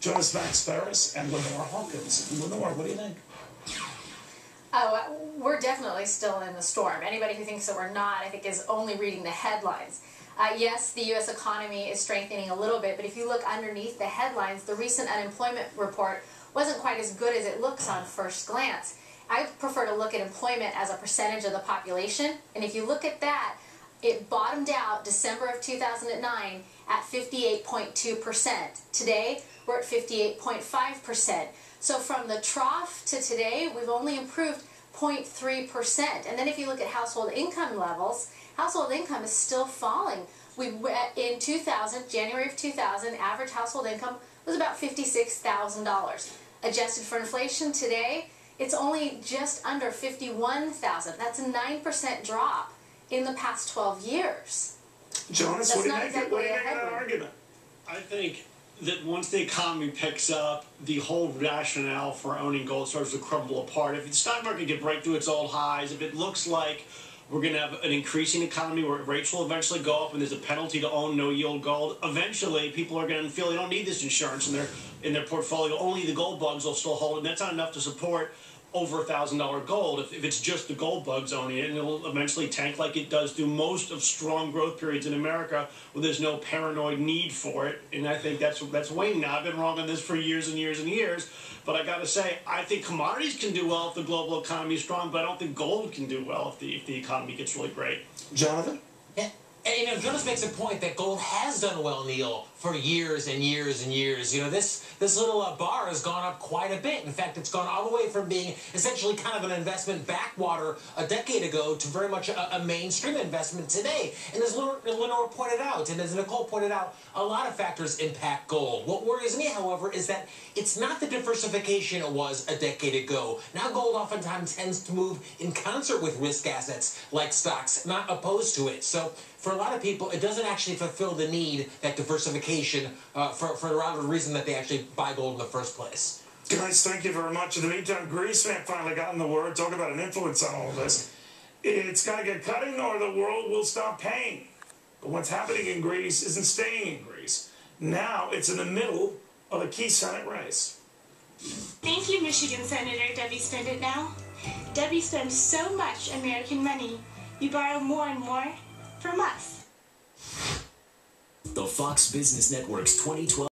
Join us Max Ferris and Lenore Hawkins. Lenore, what do you think? Oh, we're definitely still in the storm. Anybody who thinks that we're not, I think, is only reading the headlines. Yes, the U.S. economy is strengthening a little bit, but if you look underneath the headlines, the recent unemployment report wasn't quite as good as it looks on first glance. I prefer to look at employment as a percentage of the population, and if you look at that, it bottomed out December of 2009 at 58.2%. Today, we're at 58.5%. So from the trough to today, we've only improved 0.3%. And then if you look at household income levels, household income is still falling. In 2000, January of 2000, average household income was about $56,000. Adjusted for inflation today, it's only just under $51,000. That's a 9% drop in the past 12 years. Jonas, what do you make of that argument? I think that once the economy picks up, the whole rationale for owning gold starts to crumble apart. If the stock market can break through its old highs, if it looks like we're going to have an increasing economy where rates will eventually go up and there's a penalty to own no-yield gold, eventually people are going to feel they don't need this insurance in their portfolio. Only the gold bugs will still hold it, and that's not enough to support over $1,000 gold if it's just the gold bugs owning it, and it'll eventually tank like it does through most of strong growth periods in America where there's no paranoid need for it. And I think that's waning now. I've been wrong on this for years and years and years, but I got to say, I think commodities can do well if the global economy is strong, but I don't think gold can do well if the economy gets really great. Jonathan? Yeah. And Jonas makes a point that gold has done well, Neil, for years and years and years. You know, this little bar has gone up quite a bit. In fact, it's gone all the way from being essentially kind of an investment backwater a decade ago to very much a mainstream investment today. And as Lenore pointed out, and as Nicole pointed out, a lot of factors impact gold. What worries me, however, is that it's not the diversification it was a decade ago. Now gold oftentimes tends to move in concert with risk assets like stocks, not opposed to it. So for a lot of people, it doesn't actually fulfill the need, that diversification, for a lot of the reason that they actually buy gold in the first place. Guys, thank you very much. In the meantime, Greaseman finally gotten the word. Talk about an influence on all of this. It's got to get cutting or the world will stop paying. But what's happening in Greece isn't staying in Greece. Now it's in the middle of a key Senate race. Thank you, Michigan Senator Debbie Spend It Now. Debbie spends so much American money. You borrow more and more from us. The Fox Business Network's 2012